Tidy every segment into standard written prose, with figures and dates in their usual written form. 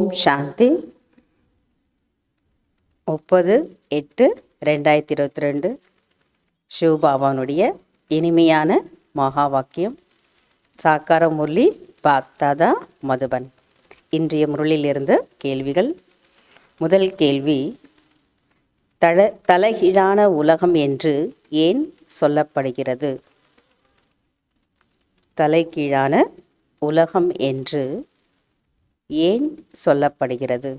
ஓம் சாந்தி. 30/8/2022 சிவபாபானுடைய இனிமையான மகா வாக்கியம். சாக்கார முரளி பாக்தாதா மதுபன். இன்றைய முரளிலிருந்து கேள்விகள். முதல் கேள்வி, தலைகீழான உலகம் என்று ஏன் சொல்லப்படுகிறது? தலைகீழான உலகம் என்று ஏன் சொல்லப்படுகிறது?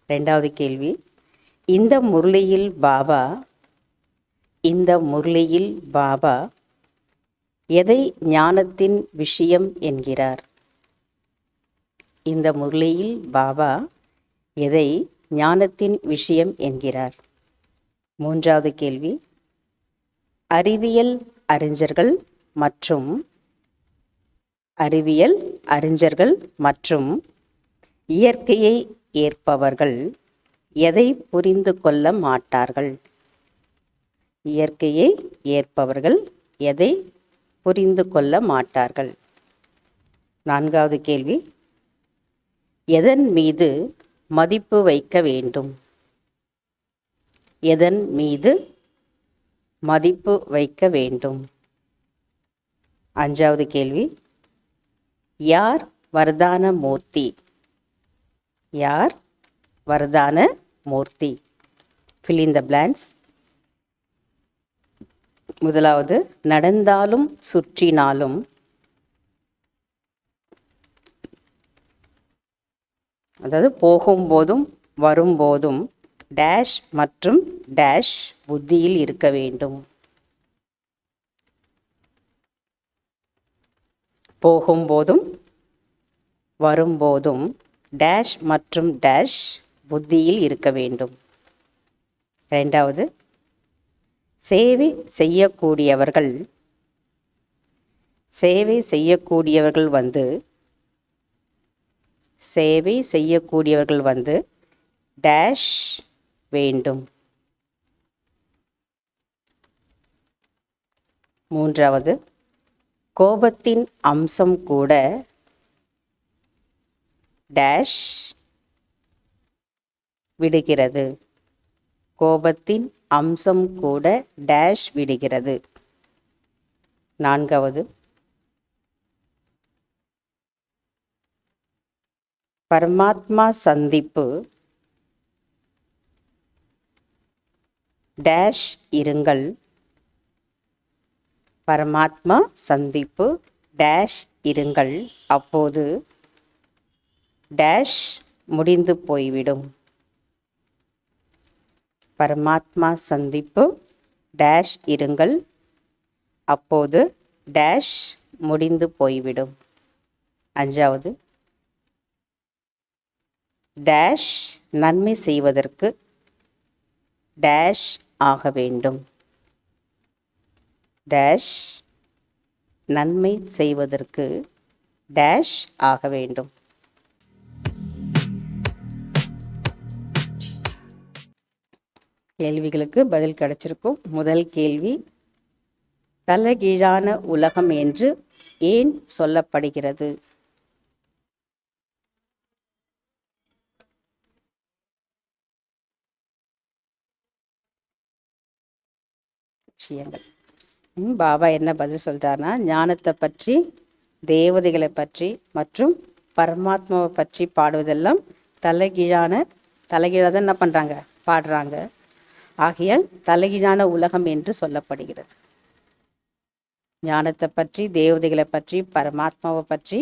இரண்டாவது கேள்வி, இந்த முரளியில் பாபா எதை ஞானத்தின் விஷயம் என்கிறார்? இந்த முரளியில் பாபா எதை ஞானத்தின் விஷயம் என்கிறார்? மூன்றாவது கேள்வி, அறிவியல் அறிஞர்கள் மற்றும் இயற்கையை ஏற்பவர்கள் எதை புரிந்து கொள்ள மாட்டார்கள்? இயற்கையை ஏற்பவர்கள் எதை புரிந்து கொள்ள மாட்டார்கள்? நான்காவது கேள்வி, எதன் மீது மதிப்பு வைக்க வேண்டும்? எதன் மீது மதிப்பு வைக்க வேண்டும்? அஞ்சாவது கேள்வி, யார் வரதான மூர்த்தி? யார் வரதான மூர்த்தி? fill in the blanks. முதலாவது, நடந்தாலும் சுற்றினாலும், அதாவது போகும்போதும் வரும்போதும் டேஷ் மற்றும் டேஷ் புத்தியில் இருக்க வேண்டும். போகும்போதும் வரும்போதும் டேஷ் மற்றும் டேஷ் புத்தியில் இருக்க வேண்டும். இரண்டாவது, சேவை செய்யக்கூடியவர்கள் வந்து டேஷ் வேண்டும். மூன்றாவது, கோபத்தின் அம்சம் கூட டேஷ் விடுகிறது. கோபத்தின் அம்சம் கூட டேஷ் விடுகிறது. நான்காவது, பரமாத்மா சந்திப்பு டேஷ் இருங்கள். பரமாத்மா சந்திப்பு டேஷ் இருங்கள், அப்போது டேஷ் முடிந்து போய்விடும். பரமாத்மா சந்திப்பு டேஷ் இருங்கள், அப்போது டேஷ் முடிந்து போய்விடும். அஞ்சாவது, டேஷ் நன்மை செய்வதற்கு டேஷ் ஆக வேண்டும். டேஷ் நன்மை செய்வதற்கு டேஷ் ஆக வேண்டும். கேள்விகளுக்கு பதில் கிடைச்சிருக்கும். முதல் கேள்வி, தலைகீழான உலகம் என்று ஏன் சொல்லப்படுகிறது? விஷயங்கள். பாபா என்ன பதில் சொல்கிறாருன்னா, ஞானத்தை பற்றி, தேவதைகளை பற்றி மற்றும் பரமாத்மாவை பற்றி பாடுவதெல்லாம் தலைகீழாக தான் என்ன பண்ணுறாங்க, பாடுறாங்க. ஆகையால் தலைகீழான உலகம் என்று சொல்லப்படுகிறது. ஞானத்தை பற்றி, தேவதைகளை பற்றி, பரமாத்மாவை பற்றி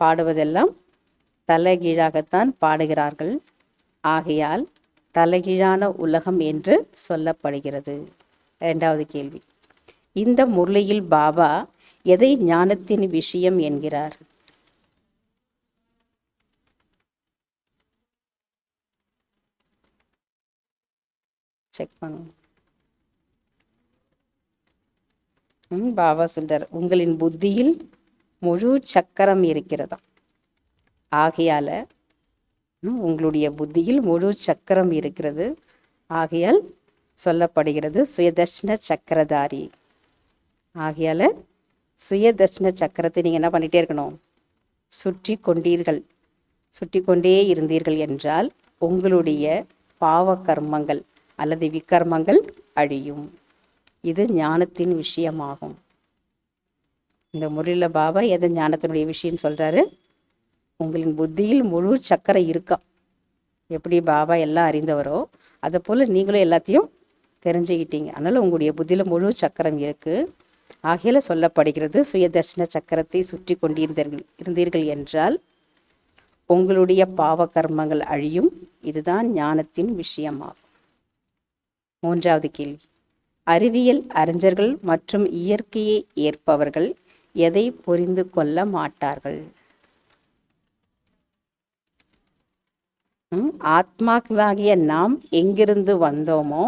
பாடுவதெல்லாம் தலைகீழாகத்தான் பாடுகிறார்கள். ஆகையால் தலைகீழான உலகம் என்று சொல்லப்படுகிறது. இரண்டாவது கேள்வி, இந்த முரளியில் பாபா எதை ஞானத்தின் விஷயம் என்கிறார்? செக் பண்ணுங்க. பாபா சொல்றார், உங்களின் புத்தியில் முழு சக்கரம் இருக்கிறதா. ஆகையால் உங்களுடைய புத்தியில் முழு சக்கரம் இருக்கிறது. ஆகையால் சொல்லப்படுகிறது சுயதர்ஷன சக்கரதாரி. ஆகையால் சுயதர்ஷன சக்கரத்தை நீங்கள் என்ன பண்ணிகிட்டே இருக்கணும், சுற்றி கொண்டீர்கள். சுட்டி கொண்டே இருந்தீர்கள் என்றால் உங்களுடைய பாவ கர்மங்கள் அல்லது விக்கர்மங்கள் அழியும். இது ஞானத்தின் விஷயமாகும். இந்த முறையில் பாபா எதை ஞானத்தினுடைய விஷயம்னு சொல்கிறாரு? உங்களின் புத்தியில் முழு சக்கரை இருக்கா. எப்படி பாபா எல்லாம் அறிந்தவரோ அதை போல் நீங்களும் எல்லாத்தையும் தெரிஞ்சுக்கிட்டீங்க. அதனால் உங்களுடைய புத்தியில் முழு சக்கரம் இருக்குது. ஆகையில் சொல்லப்படுகிறது, சுயதர்ஷன சக்கரத்தை சுற்றி இருந்தீர்கள் என்றால் உங்களுடைய பாவ கர்மங்கள் அழியும். இதுதான் ஞானத்தின் விஷயமாகும். 3வது கேள்வி. அறிவியல் அறிஞர்கள் மற்றும் இயற்கையை ஏற்பவர்கள் எதை புரிந்து கொள்ள மாட்டார்கள்? ஆத்மாக்களாகிய நாம் எங்கிருந்து வந்தோமோ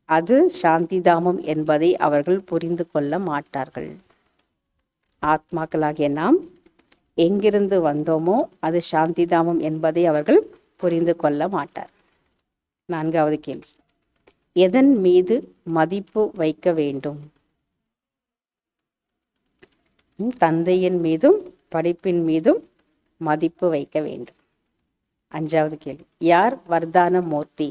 அது சாந்திதாமம் என்பதை அவர்கள் புரிந்து கொள்ள மாட்டார்கள். ஆத்மாக்களாகிய நாம் எங்கிருந்து வந்தோமோ அது சாந்திதாமம் என்பதை அவர்கள் புரிந்து கொள்ள மாட்டார். 4வது கேள்வி. எதன் மீது மதிப்பு வைக்க வேண்டும்? தந்தையின் மீதும் படிப்பின் மீதும் மதிப்பு வைக்க வேண்டும். 5வது கேள்வி. யார் வர்தான மூர்த்தி?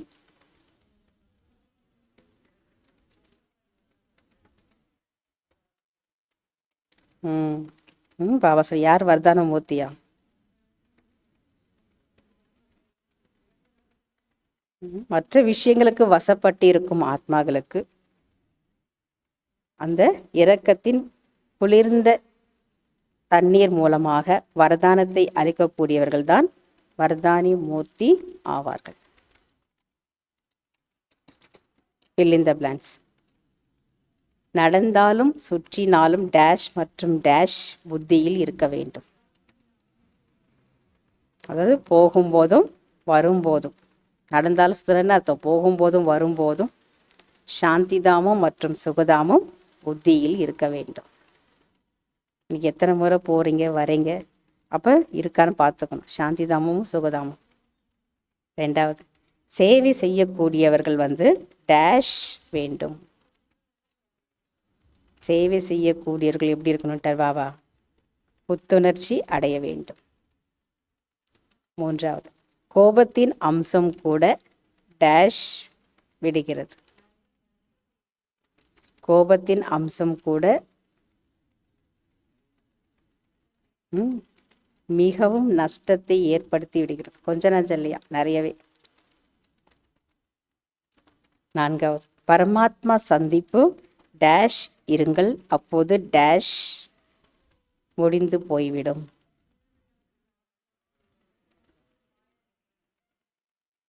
பாபா சார், யார் வர்தான மூர்த்தியா? மற்ற விஷயங்களுக்கு வசப்பட்டு இருக்கும் ஆத்மாக்களுக்கு அந்த இரக்கத்தின் குளிர்ந்த தண்ணீர் மூலமாக வரதானத்தை அளிக்கக்கூடியவர்கள்தான் வர்தானி மூர்த்தி ஆவார்கள். fill in the blanks. நடந்தாலும் சுற்றினாலும் டேஷ் மற்றும் டேஷ் புத்தியில் இருக்க வேண்டும். அதாவது போகும்போதும் வரும்போதும், நடந்தாலும் சுற்றுறன்னு அர்த்தம், போகும்போதும் வரும்போதும் சாந்திதாமம் மற்றும் சுகதாமம் புத்தியில் இருக்க வேண்டும். இன்னைக்கு எத்தனை முறை போகிறீங்க வரீங்க, அப்போ இருக்கான்னு பார்த்துக்கணும் சாந்திதாமமும் சுகதாமம். 2வது, சேவை செய்யக்கூடியவர்கள் டேஷ் வேண்டும். சேவை செய்யக்கூடியவர்கள் எப்படி இருக்கணும்ட்டார் பாபா? புத்துணர்ச்சி அடைய வேண்டும். 3வது, கோபத்தின் அம்சம் கூட டேஷ் விடுகிறது. கோபத்தின் அம்சம் கூட மிகவும் நஷ்டத்தை ஏற்படுத்தி விடுகிறது. கொஞ்சம் நஞ்சம் இல்லையா, நிறையவே. 4வது, பரமாத்மா சந்திப்பு டேஷ் இருங்கள், அப்போது டேஷ் முடிந்து போய்விடும்.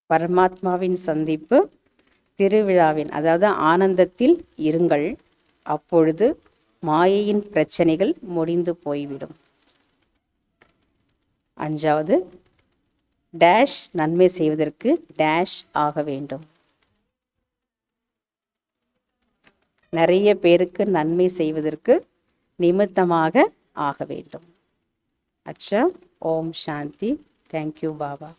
பரமாத்மாவின் சந்திப்பு திருவிழாவின், அதாவது ஆனந்தத்தில் இருங்கள், அப்பொழுது மாயையின் பிரச்சனைகள் முடிந்து போய்விடும். 5வது, டேஷ் நன்மை செய்வதற்கு டேஷ் ஆக வேண்டும். நிறைய பேருக்கு நன்மை செய்வதற்கு நிமித்தமாக ஆக வேண்டும். அச்சா. ஓம் சாந்தி. தேங்க்யூ பாபா.